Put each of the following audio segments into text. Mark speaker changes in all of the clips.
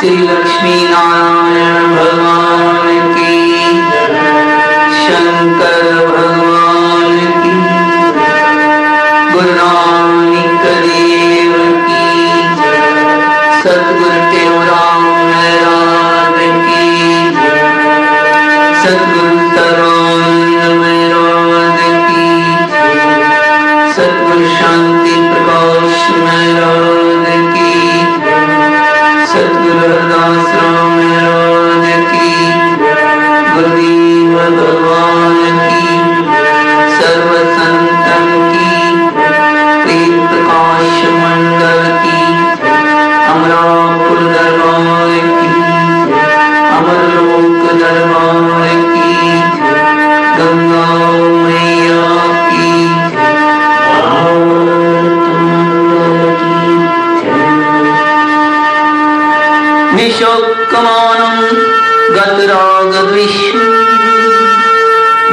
Speaker 1: श्री लक्ष्मी नारायण भगवान की, शंकर भगवान की, गुरु नानक देव की, सतगुरु टेवराम महाराज की, सतगुरु तरुण महाराज की, सतगुरु शांति प्रकाश महाराज की, सतगुरु हरदास राम महाराज की, गुरुदेव भगवान की, सर्व संतन की, प्रेम प्रकाश मंडल की, अमरापुर दरबार की, अमरलोक दरबार की, गंगा मैया की, निशोकमानं गतरागद्विष्णु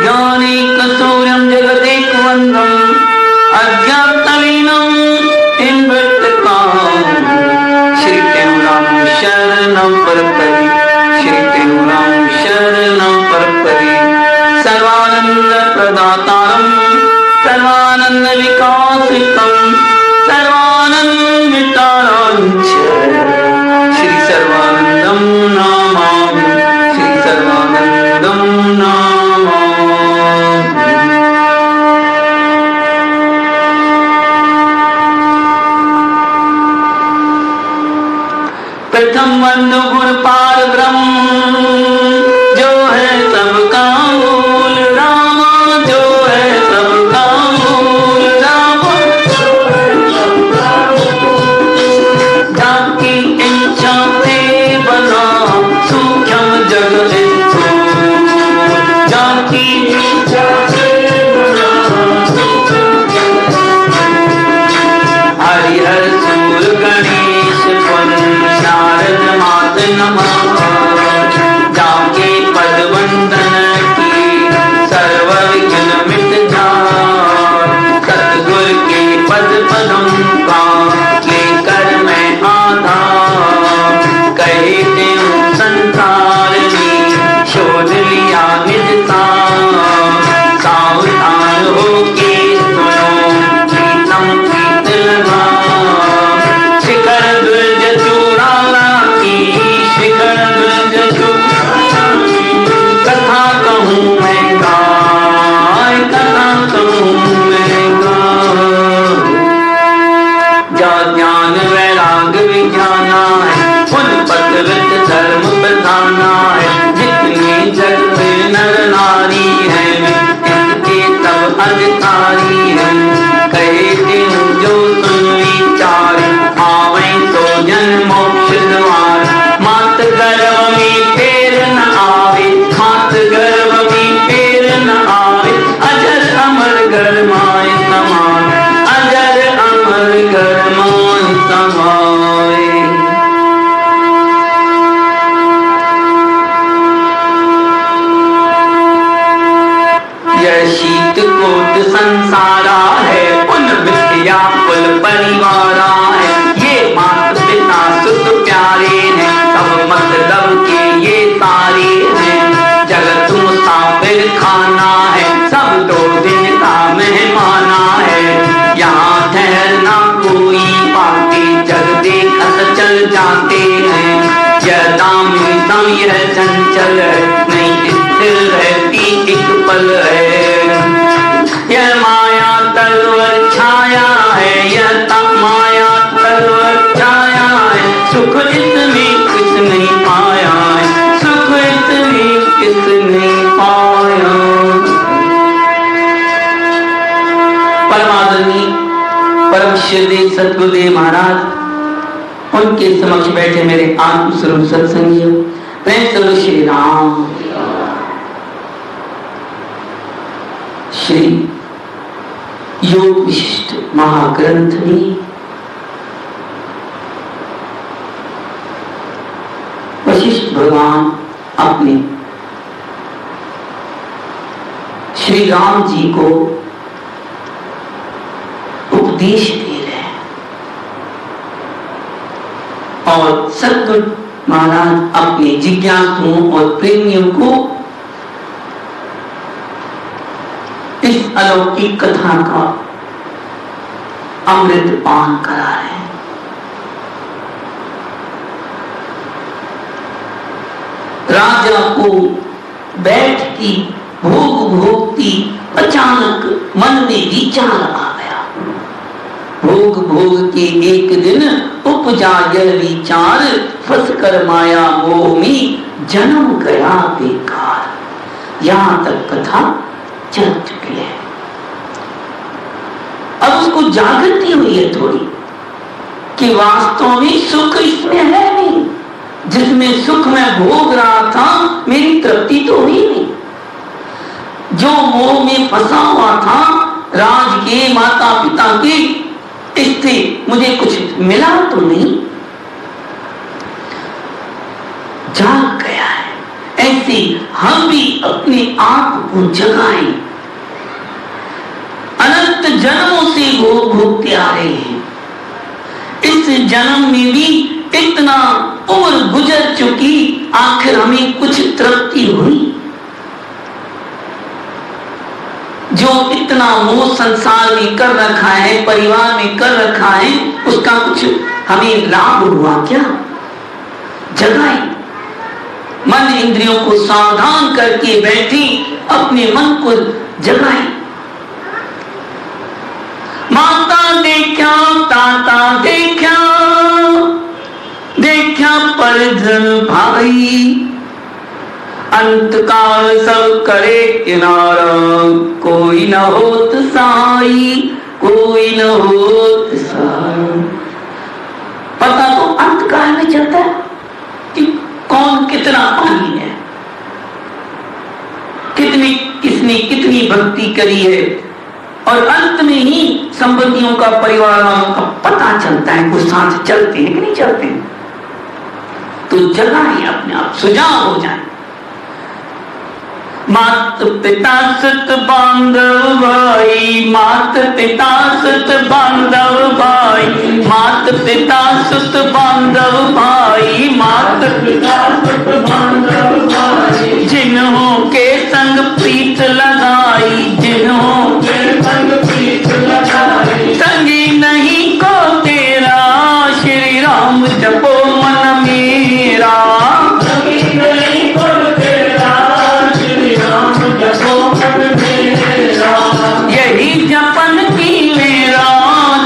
Speaker 1: ज्ञानेकसूर्यं जगदेकवन्द्रं अज्ञातलीनं हिंवृत्तकां श्री टेवराम शरणं परपरि, श्री टेवराम शरणं परपरि, सर्वानंद प्रदातारं सर्वानंद विकासितं सर्वानंदितारं श्री सर्वानंदं नामामि, श्री सर्वानंदं नामामि। प्रथम बंधु गुरु पार ब्रह्म जो है सबका मूल राम, जो है सबका मूल राम, जाकी इच्छा से बना सूक्ष्म जगत स्थूल, जाकी इच्छा से बना हरिहर सूर गणेश पद शारद मात नमः, जाके पद वंदन की सर्व विघ्न मिट जाए, सतगुर के पद पदम का लेकर मैं आधार, कहते हूँ संसार में शोध लिया निजता, सावधान होके सुनो प्रीतम प्रीत लगा, शिखर दुर्ज चूड़ाला की, शिखर दुर्ज चूड़ाला की, कथा कहूँ मैं गाय, कथा कहूँ मैं गाय, जा ज्ञान वैराग विज्ञाना है, उन पतवृत धर्म बधाना है, जितने जग में नर नारी है इनके सब अधिकारी है, कहते हूँ जो सुन विचार आवे तो जन्म मोक्ष द्वार, मात गर्भ में फेर न आवे, मात गर्भ में फेर न आवे, अजर अमर गरमाए समान, अजर अमर गरमाए समाए। यह शीत कोट संसारा है, उन विद्या कुल परिवारा है, ये मात पिता सुत प्यारे हैं, सब मतलब के ये तारे हैं, जगत मुसाफिर खाना है, सब 2 दिन का मेहमाना है, यहाँ ठहरना कोई पाते जग देखत चल जाते हैं, यह दामी दम यह चंचल है, नहीं स्थिर रहती एक पल है, यह माया तलवर छाया है, यह माया तलवर छाया है, सुख इसमें किस नहीं पाया है, सुख इसमें किस नहीं पाया। परमादरणीय परम श्रद्धेय सद्गुरुदेव महाराज, उनके समक्ष बैठे मेरे आत्म स्वरूप सत्संगियों, प्रेम स्वरूप श्री राम, श्री योग विशिष्ट महाग्रंथ में वशिष्ठ भगवान अपने श्री राम जी को उपदेश दे रहे हैं। और सद्गुरु महाराज अपने जिज्ञासुओं और प्रेमियों को इस अलौकिक कथा का अमृत पान करा रहे हैं। राजा को बैठ की भोग भोगती अचानक मन में विचार आ गया। भोग भोग के एक दिन उपजा यह विचार, फंस कर माया मोह में जन्म गया बेकार। यहां तक कथा चल चुकी है। अब उसको जागृति हुई है थोड़ी कि वास्तव में सुख इसमें है नहीं, जिसमें सुख मैं भोग रहा था मेरी तृप्ति तो हुई नहीं। जो मोह में फंसा हुआ था, राज के माता पिता के, इससे मुझे कुछ मिला तो नहीं, जाग गया है। ऐसे हम भी अपने आप को जगाएं। अनंत जन्मों से भोग भोगते आ रहे हैं। इस जन्म में भी इतना उम्र गुजर चुकी, आखिर हमें कुछ तृप्ति हुई? जो इतना मोह संसार में कर रखा है, परिवार में कर रखा है, उसका कुछ हमें लाभ हुआ क्या? जगाए, मन इंद्रियों को सावधान करके बैठे, अपने मन को जगाए। माता देखा, ताता देखा, देखा परिजन भाई, अंत काल सब करे किनारा, कोई न होत साई, कोई न होत साई। पता तो अंत काल में चलता है कि कौन कितना पानी है, कितनी किसने कितनी भक्ति करी है, और अंत में ही संबंधियों का, परिवारों का पता चलता है वो साथ चलते हैं कि नहीं चलते हैं। तो जगाएं अपने आप, सुजाग हो जाए। मात पिता सत बांधव भाई, मात पिता सत बांधव भाई, मात पिता सत बांधव भाई, मात पिता सत बांधव भाई, जिन्हों के संग प्रीत लगाई, जिन्हों के संग प्रीत लगाई, संगी नहीं को तेरा, श्री राम जपो मन मेरा, संगी नहीं को तेरा, श्री राम जपो मन मेरा, यही जपन की मेरा,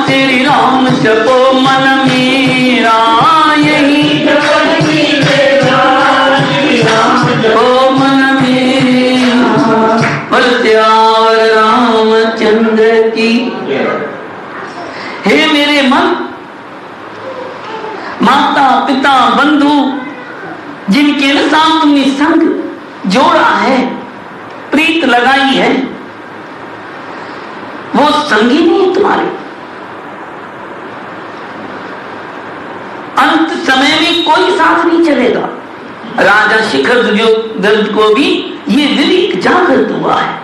Speaker 1: श्री राम जपो मन मेरा, यही जपन की मेरा, श्री राम जपो मन मेरा। बलत्यार रामचंद्र की। हे मेरे मन, माता पिता बंधु जिनके साथ तुमने संग जोड़ा है, प्रीत लगाई है, वो संगी नहीं है तुम्हारे। अंत समय में कोई साथ नहीं चलेगा। राजा शिखर दर्द को भी ये विवेक जागृत हुआ है।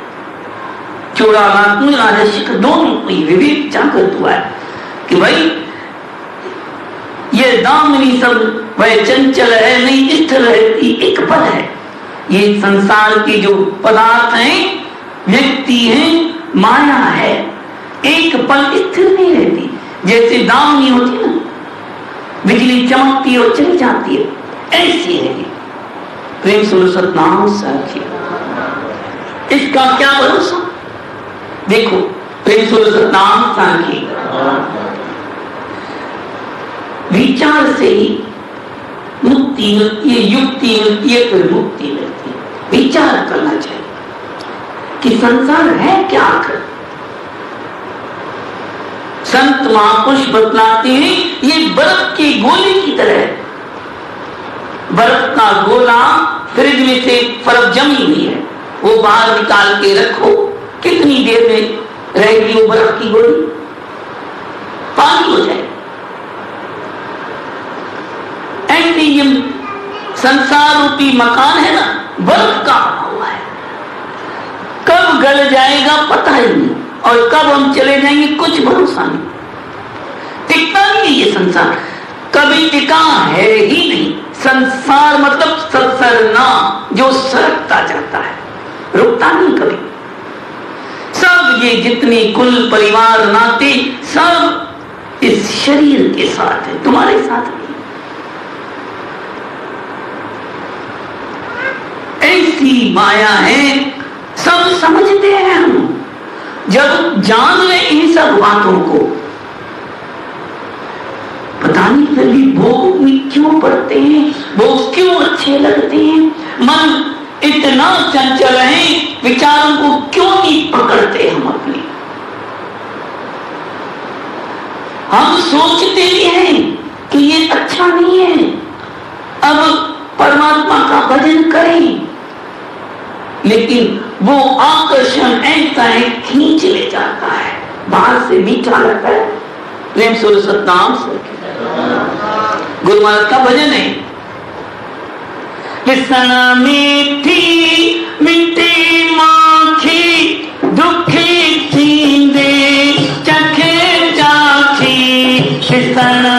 Speaker 1: चोरानाथ में राजा शिखर दोनों को विवेक जागृत हुआ है कि भाई ये दामिनी सब वह चंचल है, नहीं स्थिर रहती, एक पल है। ये संसार के जो पदार्थ हैं, व्यक्ति हैं, माया है, एक पल स्थिर नहीं रहती। जैसे दामिनी होती है ना, बिजली चमकती है और चली जाती है, ऐसी है। प्रेम सुनो सतनाम साखी, इसका क्या भरोसा? देखो प्रेम सुनो सतनाम साखी, विचार से ही मुक्ति मिलती है, युक्ति मिलती है, फिर मुक्ति मिलती है। विचार करना चाहिए कि संसार है क्या आखिर। संत महापुरुष बतलाते हैं ये बर्फ की गोली की तरह है। बर्फ का गोला फ्रिज में से बर्फ जमी हुई है, वो बाहर निकाल के रखो, कितनी देर में रहेगी वो बर्फ की गोली? पानी हो जाए। ऐसे ये संसार रूपी मकान है ना, बर्फ का हुआ है, कब गल जाएगा पता ही नहीं, और कब हम चले जाएंगे कुछ भरोसा नहीं। टिकता नहीं है ये संसार, कभी टिका है ही नहीं। संसार मतलब ससरना, जो सरकता जाता है, रुकता नहीं कभी। सब ये जितने कुल परिवार नाते सब इस शरीर के साथ है, तुम्हारे साथ नहीं। ऐसी माया है, सब समझते हैं हम। जब जान ले इन सब बातों को, पता नहीं फिर भी भोग में क्यों पड़ते हैं, भोग क्यों अच्छे लगते हैं, मन इतना चंचल है, विचारों को क्यों नहीं पकड़ते हम अपने। हम सोचते भी हैं कि ये अच्छा नहीं है, अब परमात्मा का भजन करें, लेकिन वो आकर्षण ऐसा है, खींच ले जाता है। बाहर से मीठा लगता है, प्रेम सुर सतनाम से गुरु महाराज का भजन है। विसना मीठी मिट्टी माखी, दुखी थींदे चखे चाखी। विसना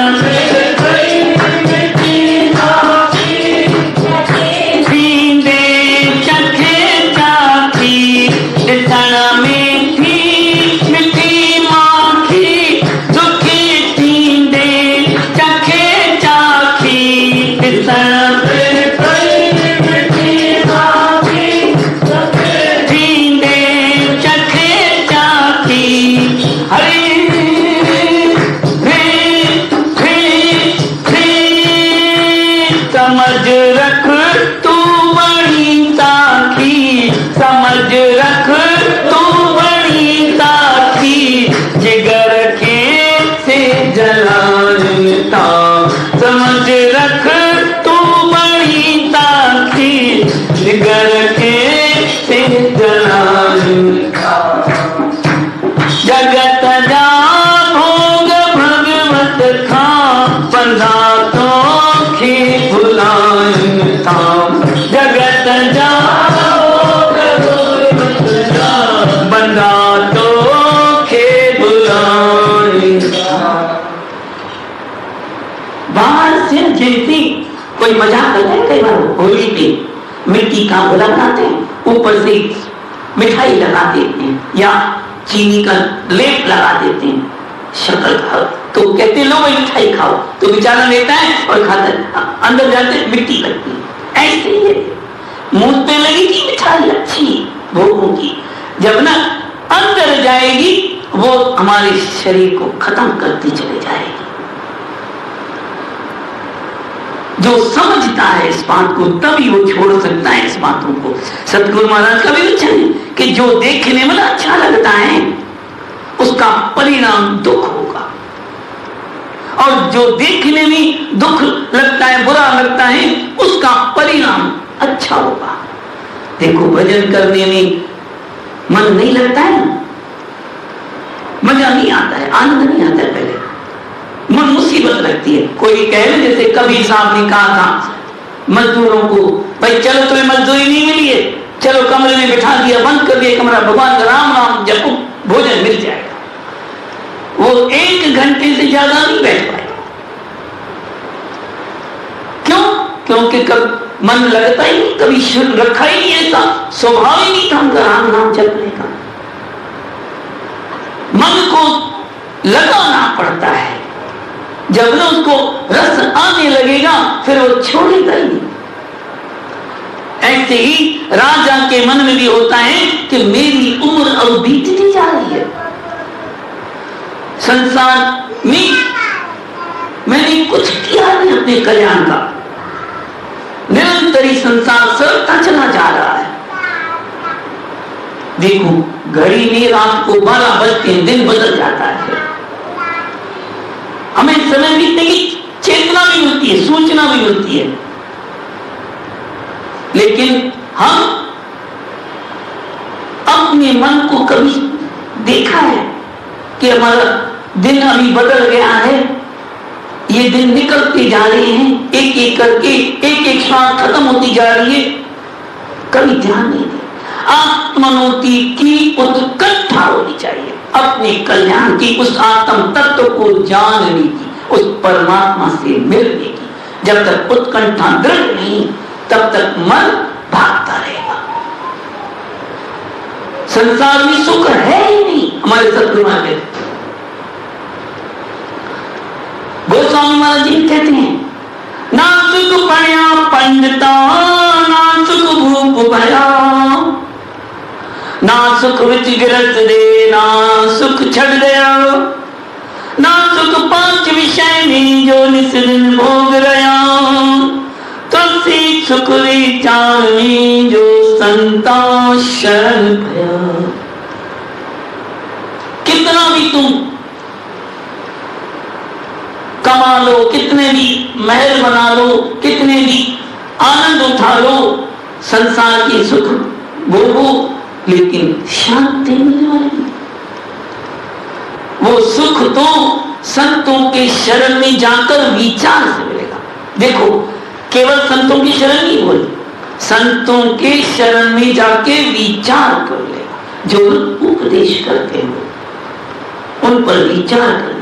Speaker 1: जगत जा भोग भगवत खा, बंधा तो खे भुलान था। जगत जा भोग भगवत खा, बंधा तो खे भुलान था। बाहर से जैसी कोई मजाक करता है, कई बार होली पे मिट्टी का गोला बनाते हैं, ऊपर से मिठाई लगा देते हैं या चीनी का लेप लगा देते हैं, शक्कर खाओ तो कहते लो भाई मिठाई खाओ, तो बेचारा लेता है और खाता है, अंदर जाते मिट्टी लगती है। ऐसे ही मुंह पे लगेगी मिठाई अच्छी भोगों की, जब ना अंदर जाएगी वो हमारे शरीर को खत्म करती चले जाएगी। जो समझता है इस बात को तभी वो छोड़ सकता है इस बातों को। सतगुरु महाराज का भी वचन है कि जो देखने में अच्छा लगता है उसका परिणाम दुख होगा, और जो देखने में दुख लगता है, बुरा लगता है, उसका परिणाम अच्छा होगा। देखो भजन करने में मन नहीं लगता है, मजा नहीं आता है, आनंद नहीं आता है, पहले मन मुसीबत लगती है। कोई कहे जैसे कबीर साहब ने कहा था मजदूरों को, भाई चलो तुम्हें मजदूरी नहीं मिली है, चलो कमरे में बिठा दिया, बंद कर दिया कमरा, भगवान का राम नाम जपो, भोजन मिल जाएगा। वो 1 घंटे से ज्यादा नहीं बैठ पाए। क्यों? क्योंकि कब मन लगता ही नहीं, कभी रखा ही नहीं, ऐसा स्वभाव ही नहीं था उनका राम नाम जपने का। मन को लगाना पड़ता है, जब ना उसको रस आने लगेगा फिर वो छोड़ेगा ही नहीं। ऐसे ही राजा के मन में भी होता है कि मेरी उम्र अब बीतती जा रही है, संसार में मैंने कुछ किया नहीं अपने कल्याण का, निरंतर ही संसार सरता चला जा रहा है। देखो घड़ी में रात को 12 बजते हैं, दिन बदल जाता है, हमें समय बीतने की चेतना भी मिलती है, सूचना भी मिलती है, लेकिन हम अपने मन को कभी देखा है कि हमारा दिन अभी बदल गया है, ये दिन निकलते जा रहे हैं, एक एक करके एक एक श्वास खत्म होती जा रही है, कभी ध्यान नहीं दे। आत्मनोति की उत्कंठा होनी चाहिए, अपने कल्याण की उस आत्म तत्व को जानने की, उस परमात्मा से मिलने की। जब तक उत्कंठा दृढ़ नहीं, तब तक मन भागता रहेगा। संसार में सुख है ही नहीं। हमारे सतगुरु महाराज गोस्वामी महाराज जी कहते हैं, ना सुख पड़िया पंडिता, ना सुख भूप भया, ना सुख विच गिरत दे, ना सुख छड़ गया, ना सुख पांच विषय में जो निस दिन भोग रहा, तुलसी सुख विचार में जो संता शरण भया। कितना भी तुम कमा लो, कितने भी महल बना लो, कितने भी आनंद उठा लो, संसार की सुख भोगो, लेकिन शांति मिलने वाली नहीं। वो सुख तो संतों के शरण में जाकर विचार से मिलेगा। देखो, केवल संतों की शरण नहीं बोली, संतों के शरण में जाके विचार कर लेगा। जो उपदेश करते हैं उन पर विचार करना।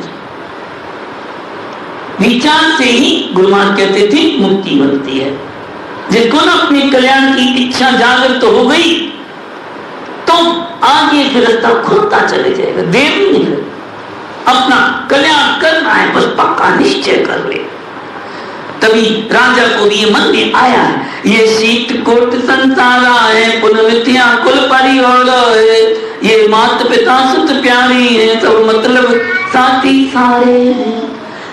Speaker 1: विचार से ही गुरु महाराज कहते थे मुक्ति बनती है। जिसको ना अपने कल्याण की इच्छा जागृत तो हो गई, तो आगे फिर रास्ता खुलता चले जाएगा। देर नहीं है, अपना कल्याण करना है, बस पक्का निश्चय कर ले। तभी राजा को भी ये मन में आया है, ये शीत कोट संसारा है, पुनर्मिथ्या कुल परिवार है, ये माता पिता सुत प्यारी है, सब मतलब साथी सारे हैं,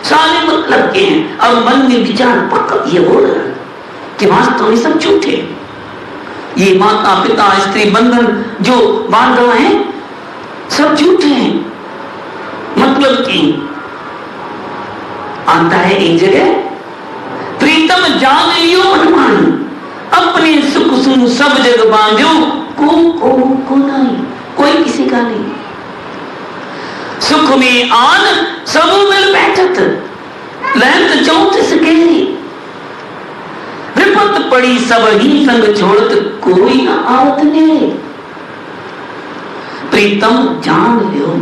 Speaker 1: सारे मतलब के हैं। अब मन में विचार पक्का ये हो रहा है कि वास्तव में सब झूठे। ये माता पिता स्त्री बंधन जो बांधा है सब झूठे हैं। मतलब कि आता है एक जगह, प्रीतम जान लियो अनुमान, अपने सुख सुन सब जग बांधो, को नहीं, कोई किसी का नहीं। सुख में आन सब मिल बैठत, लहत चौंतीस केरी, विपत पड़ी सब ही संग छोड़त, कोई न आवत ने। प्रीतम जान लियो,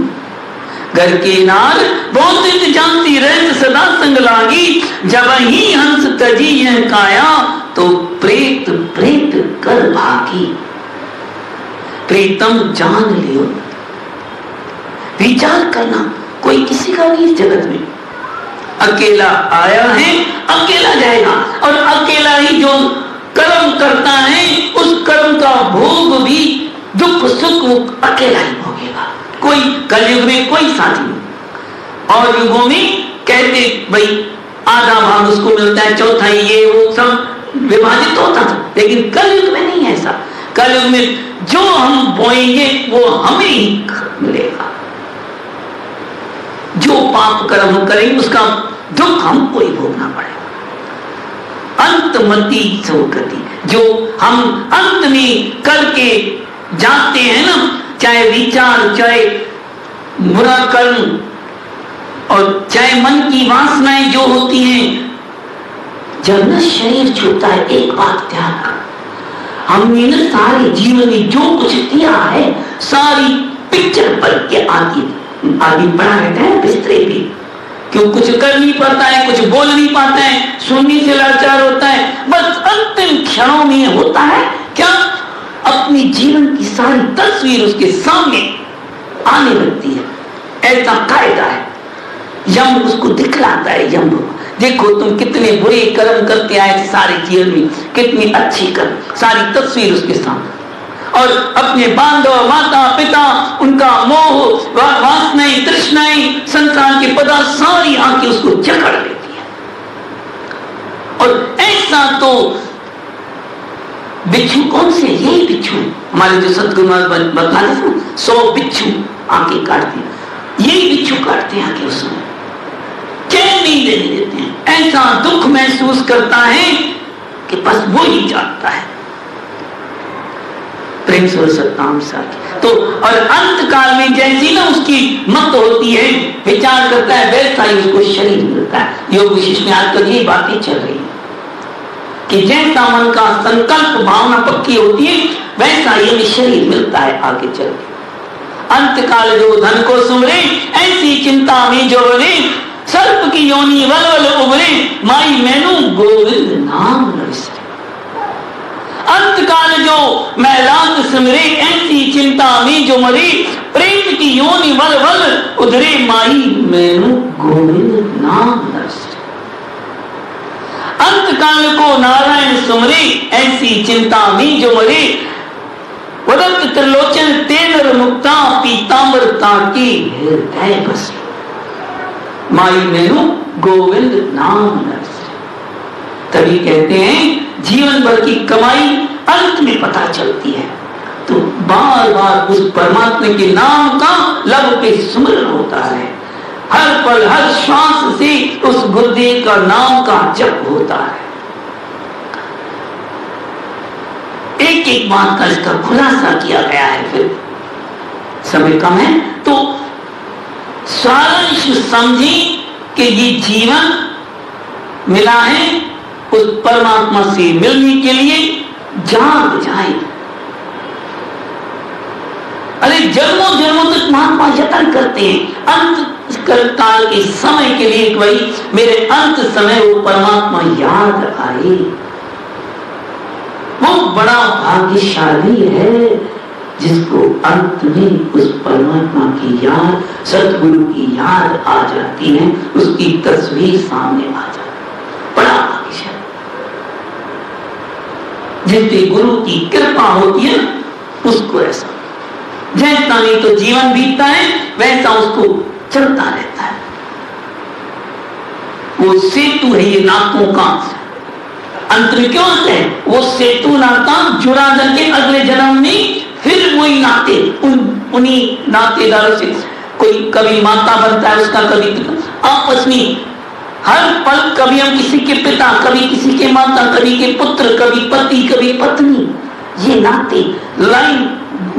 Speaker 1: घर के नार बहुत जानती रहत, सदा संग लागी, जब ही हंस तजी यह काया, तो प्रेत प्रेत कर भागी। प्रीतम जान लियो, विचार करना, कोई किसी का नहीं इस जगत में। अकेला आया है, अकेला जाएगा, और अकेला ही जो कर्म करता है उस कर्म का भोग भी, दुख सुख वो अकेला ही भोगेगा। कोई कलयुग में कोई साथी नहीं। और युगों में कहते भाई आधा भाग उसको मिलता है, चौथा ये वो सब विभाजित होता था, लेकिन कलयुग में नहीं ऐसा। कलयुग में जो हम बोएंगे वो हमें ही मिलेगा। जो पाप कर्म हम करेंगे उसका दुख हमको ही भोगना पड़ेगा। अंतमति सौगति, जो हम अंत में करके जाते हैं ना, चाहे विचार, चाहे बुरा कर्म, और चाहे मन की वासनाएं जो होती हैं, जब न शरीर छूटता है, एक बात ध्यान कर, हमने न सारे जीवन में जो कुछ किया है सारी पिक्चर बन के आदमी पड़ा रहता है बिस्तरे पे। क्यों? कुछ कर नहीं पाता है, कुछ बोल नहीं पाता है, सुनने से लाचार होता है। बस अंतिम क्षणों में होता है क्या, अपनी जीवन की सारी तस्वीर उसके सामने आने लगती है। ऐसा कायदा है, यम उसको दिखलाता है। यम, देखो तुम कितने बुरे कर्म करते आए थे सारे जीवन में, कितनी अच्छी कर्म, सारी तस्वीर उसके सामने। और अपने बांधव, माता पिता, उनका मोह, वासनाएं, तृष्णाएं, संसार के पदार्थ, सारी आंखें उसको जकड़ लेती है। और ऐसा तो बिच्छू कौन से, यही बिच्छू हमारे जो सतगुरु बताते थे, 100 बिच्छू आंखें काटते, यही बिच्छू काटते हैं आंखें उसमें, चैन नहीं देने देते हैं। ऐसा दुख महसूस करता है कि बस वो ही जानता है। प्रेम से सत्ताम साथ तो, और अंत काल में जैसी ना उसकी मत होती है, विचार करता है, वैसा ही उसको शरीर मिलता है। योग विशिष्ट में आजकल ये बातें चल रही है कि जैसा मन का संकल्प भावना पक्की होती है, वैसा ही हमें शरीर मिलता है आगे चल के। अंत काल जो धन को सुमरे, ऐसी चिंता में जो बने, सर्प की योनि वल वल उभरे, माई मैनू गोविंद नाम न विसरे। अंत काल जो मैलात सिमरे, ऐसी चिंता में जो मरे, प्रेत की योनि वल वल उधरे, माई मैनू गोविंद नाम न विसरे। अंत काल को नारायण सुमरे, ऐसी चिंता में जो मरे, वदंत त्रिलोचन तेनर मुक्ता, पीतांबर ताकी हृदय बसे, माई मैनू गोविंद नाम न विसरे। तभी कहते हैं जीवन भर की कमाई अंत में पता चलती है, तो बार बार उस परमात्मा के नाम का लब पे सुमरण होता है। हर पल हर श्वास से उस गुरुदेव का नाम का जप होता है। एक एक बात का इसका खुलासा किया गया है, फिर समय कम है तो सारांश समझी कि ये जीवन मिला है उस परमात्मा से मिलने के लिए, जाग जाए। अरे जन्मों जन्मों तक महात्मा यत्न करते हैं, अंत काल के समय के लिए कि भाई मेरे अंत समय वो परमात्मा याद आए। वो बड़ा भाग्यशाली है जिसको अंत में उस परमात्मा की याद, सतगुरु की याद आ जाती है, उसकी तस्वीर सामने आ जाती है। बड़ा भाग्यशाली जिससे गुरु की कृपा होती है उसको ऐसा, जैसा नहीं तो जीवन बीतता है वैसा उसको चलता रहता है। वो सेतु है ये नातों का, अंत में क्यों आते हैं वो सेतु नाता जुड़ा करके अगले जन्म में फिर वही नाते उन्हीं नातेदारों से कोई कभी माता बनता है उसका, कभी आपस में हर पल कभी हम किसी के पिता, कभी किसी के माता, कभी के पुत्र, कभी पति, कभी पत्नी, ये नाते लाइन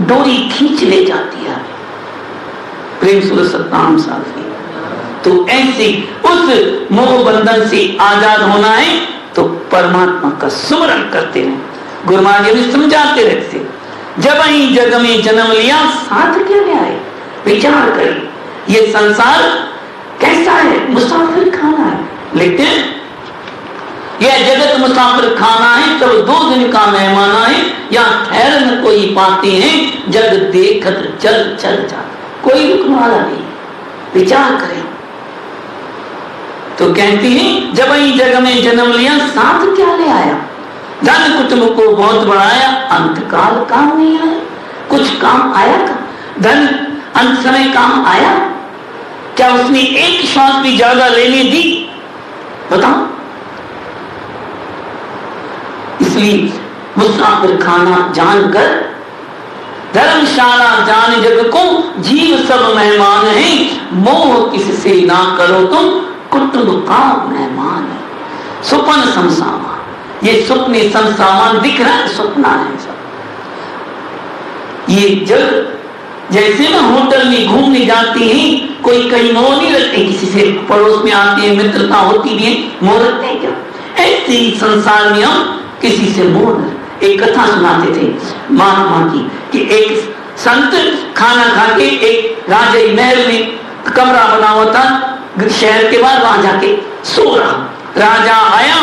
Speaker 1: डोरी खींच ले जाती है प्रेम सूरज सत्ताम साल की। तो ऐसे उस मोह बंधन से आजाद होना है तो परमात्मा का सुमरण करते हैं। गुरु महाराज जी समझाते रहते, जब ही जग में जन्म लिया साथ क्या ले आए, विचार करें ये संसार कैसा है, मुसाफिर खाना है, लेकिन यह जगत मुसाफिर खाना है, तो 2 दिन का मेहमाना है, यहाँ ठहर न कोई पाते हैं, जग देखत चल चल जा, कोई रुकने वाला नहीं। विचार करें तो कहती है जब ही जग में जन्म लिया साथ क्या ले आया, धन कुटुंब को बहुत बढ़ाया, अंतकाल काम नहीं आया। कुछ काम आया का धन अंत समय काम आया क्या? उसने एक श्वास भी ज्यादा लेने दी? बताओ। इसलिए मुसाफिर खाना जानकर धर्मशाला जान जग को, जीव सब मेहमान है, मोह किससे ना करो तुम, कुटुंब का मेहमान है। सुपन समसामा, ये सुपने समसामान दिख रहा है, सपना है सब। ये जग जैसे ना होटल में घूमने जाते हैं, कोई कहीं मोह नहीं रखते, किसी से पड़ोस में आते हैं, मित्रता होती भी है, मोह रखते हैं क्या? ऐसे ही संसार में हम किसी से मोह। एक कथा सुनाते थे महात्मा की कि एक संत खाना खा के एक राजा महल में कमरा बना हुआ था शहर के बाद, वहां जाके सो रहा। राजा आया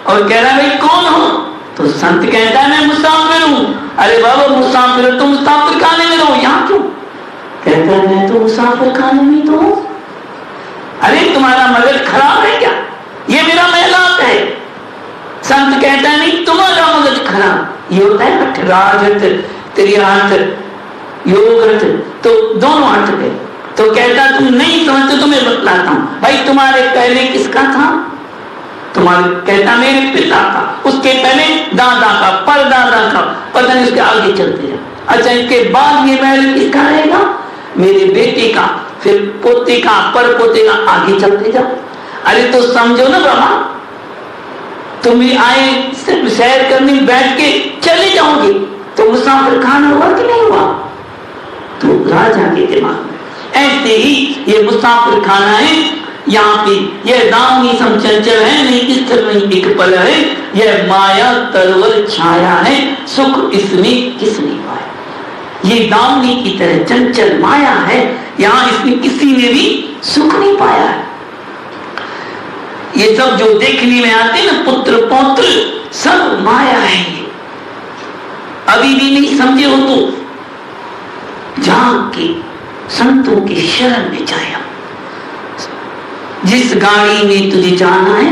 Speaker 1: और कह रहा भाई कौन हो? तो संत कहता है मैं मुसाफिर हूं। अरे बाबा मुसाफिर, तुम मुसाफिर खाने में रहो, यहाँ क्यों? कहता है मैं तो मुसाफिर खाने में तो हूं। अरे तुम्हारा मगज खराब है क्या? ये मेरा महलात है। संत कहता है नहीं तुम्हारा मगज खराब। ये होता है ना राजर्थ, त्रियार्थ, योगर्थ, तो दोनों अर्थ पे। तो कहता तुम नहीं समझते, तुम्हें बतलाता हूं भाई, तुम्हारे पहले किसका था? तुम्हारे कहता मेरे पिता का, उसके पहले दादा का, परदादा का, पता नहीं उसके आगे चलते जाओ। अच्छा इसके बाद ये महल किसका रहेगा? मेरे बेटे का, फिर पोते का, पर पोते का, आगे चलते जाओ। अरे तो समझो ना बाबा, तुम आए सिर्फ सैर करने बैठ के चले जाओगे तो मुसाफिर खाना हुआ कि नहीं हुआ? तो राजा के दिमाग में ऐसे ही ये मुसाफिर खाना है। यहाँ पे यह दामिनी समचंचल है, नहीं स्थिर नहीं एक पल है, यह माया तरवर छाया है, सुख इसमें किसने पाया। ये दामिनी की तरह चंचल माया है, यहाँ इसमें किसी ने भी सुख नहीं पाया है। ये सब जो देखने में आते हैं ना, पुत्र पौत्र, सब माया है। ये अभी भी नहीं समझे हो तो जाग के संतों के शरण में जाया। जिस गाड़ी में तुझे जाना है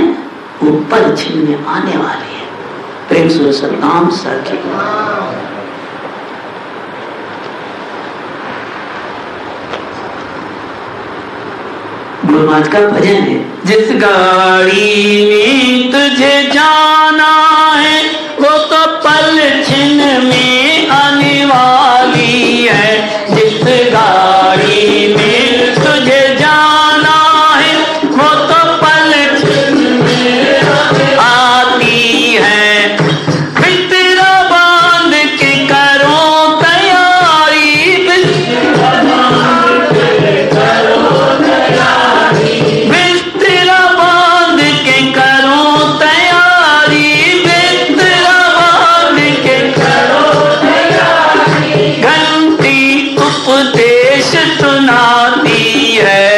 Speaker 1: वो पल क्षण में आने वाली है। प्रेम से सतनाम सर गुरु महाराज का भजन है। जिस गाड़ी में तुझे जाना है वो तो पल क्षण में आने वाली है। जिस गाड़ी में तुझे जाना है वो तो पल क्षण में आती है। बिस्तरा बांध के करो तैयारी, बिस्तरा बांध के करो तैयारी, बिस्तरा बांध के करो तैयारी, बिस्तरा बांध के करो तैयारी। घंटी उपदेश सुनाती है,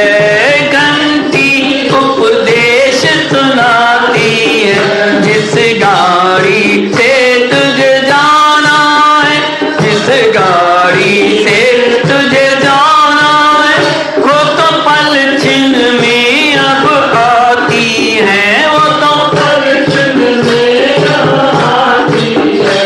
Speaker 1: घंटी उपदेश सुनाती है। जिस गाड़ी से तुझे जाना है, जिस गाड़ी से तुझे जाना है वो तो पल क्षण में अब आती है, वो तो पल क्षण में अब आती है।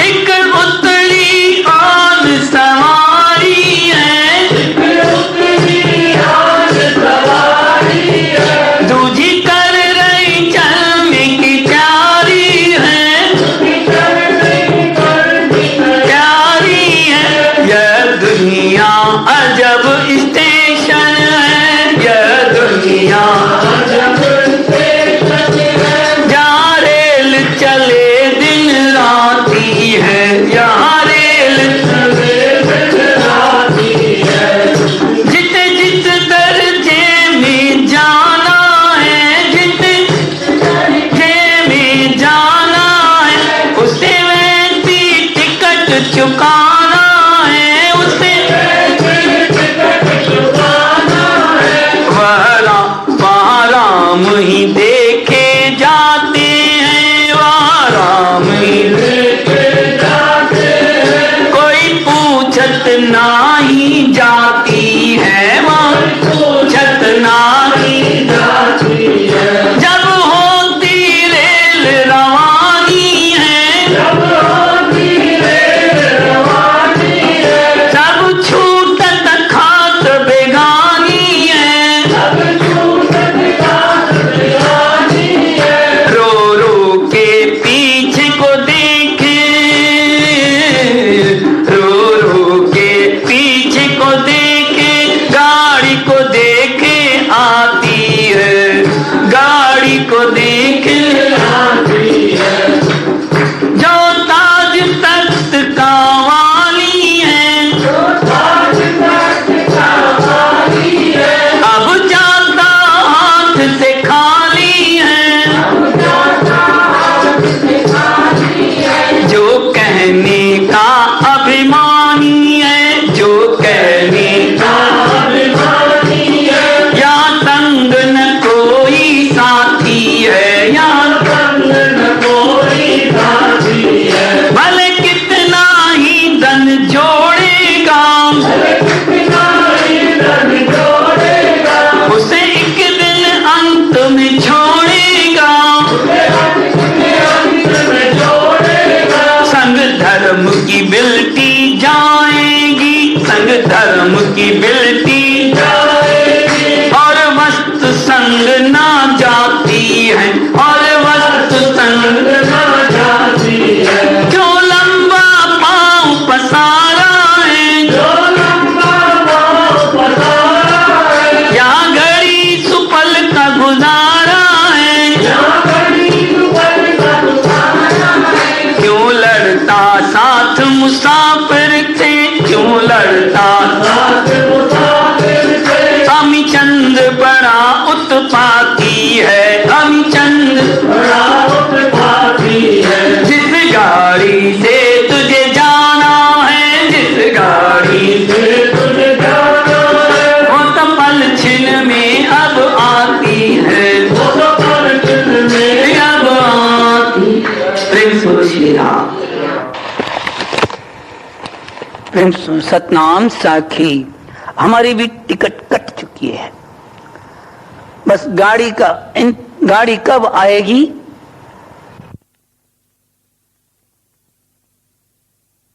Speaker 1: एक उतरी आन सवारी है, एक उतरी आन सवारी है। दूजी कर रही चलने की तैयारी है, प्यारी है। यह दुनिया अजब स्टेशन है, यह दुनिया अजब स्टेशन है। जहाँ रेल चले दिन राती है, यहाँ रेल चले दिन राती है। जित जित दर्जे में जाना है, जित दर्जे में जाना है उसे वैसी टिकट चुकाना है, उसे टिकट चुकाना है। वहाँ राम ही देखे जाते हैं, वहाँ राम ही देखे जाते हैं। कोई पूछत नहीं जाती है, वहाँ पूछत नहीं जाती है। जब होती रेल रवानी है, जब होती रेल रवानी है। सब छूटत खात बेगानी है, सब छूटत खात बेगानी है। रो रो के पीछे को देखे, रो रो के पीछे को देखे, गाड़ी को देखे आती है, गाड़ी को देखे आती है। जो ताज तख्त का वाली है, जो ताज तख्त का वाली है। अब जाता हाथ से खाली है, अब जाता हाथ से खाली है। जो कहने का अभिमानी है, जो कहने का अभिमानी है। या तंग न कोई साथी है, या तंग न कोई साथी है। भले कितना ही धन जोड़ेगा, भले कितना ही धन जोड़ेगा, उसे एक दिन अंत में छोड़ेगा, उसे अंत में छोड़ेगा। संग धर्म की बिलटी जाएगी, संग धर्म की बिलटी जाएगी। और वस्तु संग ना जाती है, और वस्तु संग ना जाती है। जो लंबा पाँव पसारा है, जो लंबा पाँव पसारा है। या घड़ी सुपल का गुजारा है, या घड़ी सुपल का गुजारा है। क्यों लड़ता साथ मुसाफिर थे, क्यों लड़ता साथ मुसाफिर थे। अमी चंद बड़ा उत्पाती है, अमी चंद बड़ा उत्पाती है। जिस गाड़ी से तुझे जाना है, जिस गाड़ी से तुझे जाना है वो तो पल क्षण में अब आती है, वो तो श्री राम।
Speaker 2: प्रेम सतनाम साखी। हमारी भी टिकट कट चुकी है, बस गाड़ी कब आएगी